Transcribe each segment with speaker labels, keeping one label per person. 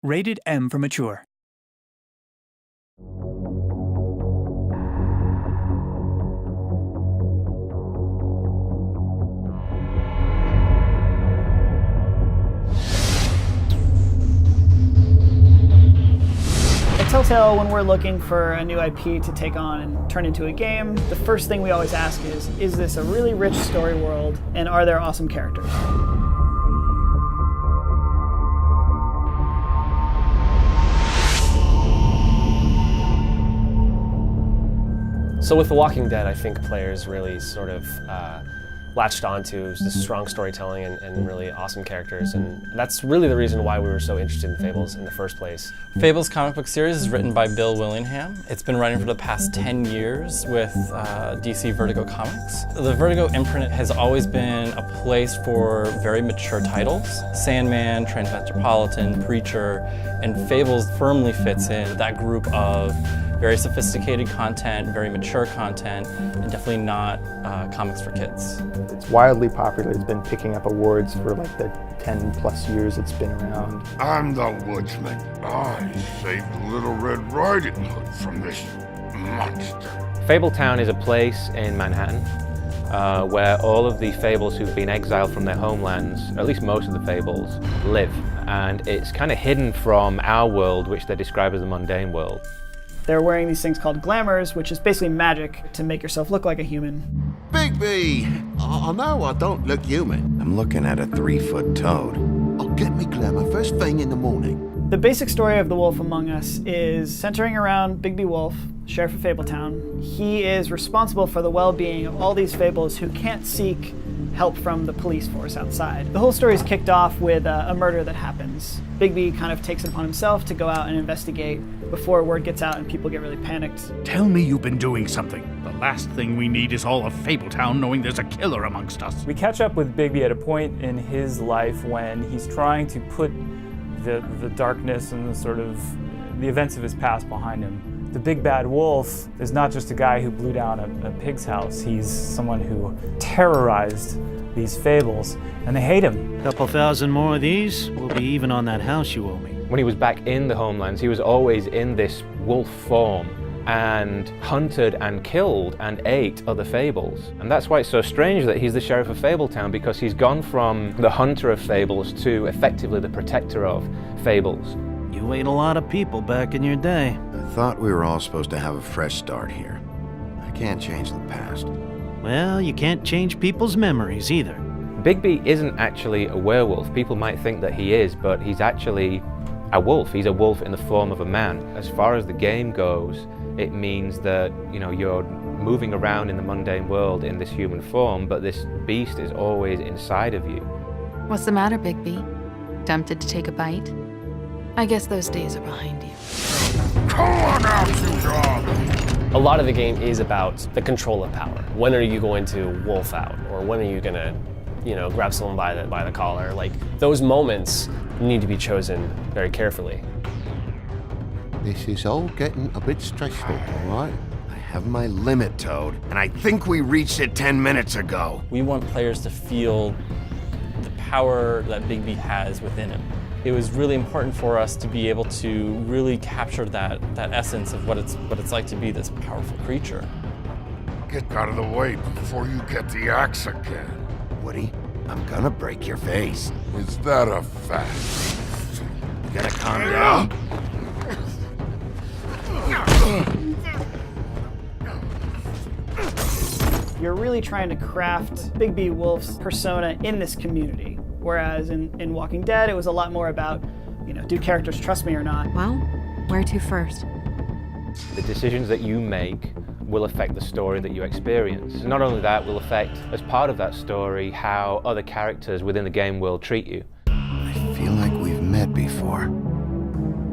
Speaker 1: Rated M for mature.
Speaker 2: At Telltale, when we're looking for a new IP to take on and turn into a game, the first thing we always ask is this a really rich story world, and are there awesome characters?
Speaker 3: So with The Walking Dead, I think players really sort of latched onto this strong storytelling and really awesome characters, and that's really the reason why we were so interested in Fables in the first place.
Speaker 4: Fables comic book series is written by Bill Willingham. It's been running for the past 10 years with DC Vertigo Comics. The Vertigo imprint has always been a place for very mature titles. Sandman, Transmetropolitan, Preacher, and Fables firmly fits in that group of very sophisticated content, very mature content, and definitely not comics for kids.
Speaker 5: It's wildly popular. It's been picking up awards for like the 10 plus years it's been around.
Speaker 6: I'm the woodsman. I saved Little Red Riding Hood from this monster.
Speaker 7: Fabletown is a place in Manhattan where all of the Fables who've been exiled from their homelands, or at least most of the Fables, live. And it's kind of hidden from our world, which they describe as the mundane world.
Speaker 2: They're wearing these things called glamours, which is basically magic to make yourself look like a human.
Speaker 8: Bigby! I know I don't look human. I'm looking at a 3-foot toad. I'll get me glamour first thing in the morning.
Speaker 2: The basic story of The Wolf Among Us is centering around Bigby Wolf, Sheriff of Fabletown. He is responsible for the well-being of all these Fables who can't seek help from the police force outside. The whole story is kicked off with a murder that happens. Bigby kind of takes it upon himself to go out and investigate before word gets out and people get really panicked.
Speaker 9: Tell me you've been doing something. The last thing we need is all of Fabletown knowing there's a killer amongst us.
Speaker 10: We catch up with Bigby at a point in his life when he's trying to put the darkness and the events of his past behind him. The big bad wolf is not just a guy who blew down a pig's house. He's someone who terrorized these Fables, and they hate him.
Speaker 11: A couple thousand more of these, we'll be even on that house you owe me.
Speaker 7: When he was back in the homelands, he was always in this wolf form and hunted and killed and ate other Fables. And that's why it's so strange that he's the Sheriff of Fabletown, because he's gone from the hunter of Fables to effectively the protector of Fables.
Speaker 11: You ate a lot of people back in your day.
Speaker 8: I thought we were all supposed to have a fresh start here. I can't change the past.
Speaker 11: Well, you can't change people's memories either.
Speaker 7: Bigby isn't actually a werewolf. People might think that he is, but he's actually a wolf. He's a wolf in the form of a man. As far as the game goes, it means that, you're moving around in the mundane world in this human form, but this beast is always inside of you.
Speaker 12: What's the matter, Bigby? Tempted to take a bite? I guess those days are behind you.
Speaker 6: Come on out, you dog!
Speaker 3: A lot of the game is about the control of power. When are you going to wolf out? Or when are you gonna, grab someone by the collar? Like, those moments need to be chosen very carefully.
Speaker 8: This is all getting a bit stressful, all right? I have my limit, Toad, and I think we reached it 10 minutes ago.
Speaker 4: We want players to feel the power that Bigby has within him. It was really important for us to be able to really capture that essence of what it's like to be this powerful creature.
Speaker 6: Get out of the way before you get the axe again.
Speaker 8: Woody, I'm gonna break your face.
Speaker 6: Is that a fact?
Speaker 8: You gotta calm down.
Speaker 2: You're really trying to craft Bigby Wolf's persona in this community. Whereas in Walking Dead, it was a lot more about, do characters trust me or not?
Speaker 12: Well, where to first?
Speaker 7: The decisions that you make will affect the story that you experience. Not only that, will affect, as part of that story, how other characters within the game will treat you.
Speaker 8: I feel like we've met before.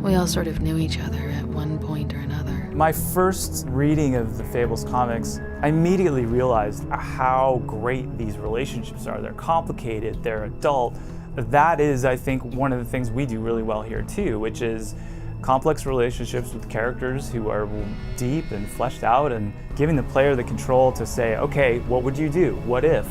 Speaker 12: We all sort of knew each other at one point or another.
Speaker 10: My first reading of the Fables comics, I immediately realized how great these relationships are. They're complicated, they're adult. That is, I think, one of the things we do really well here too, which is complex relationships with characters who are deep and fleshed out, and giving the player the control to say, okay, what would you do? What if?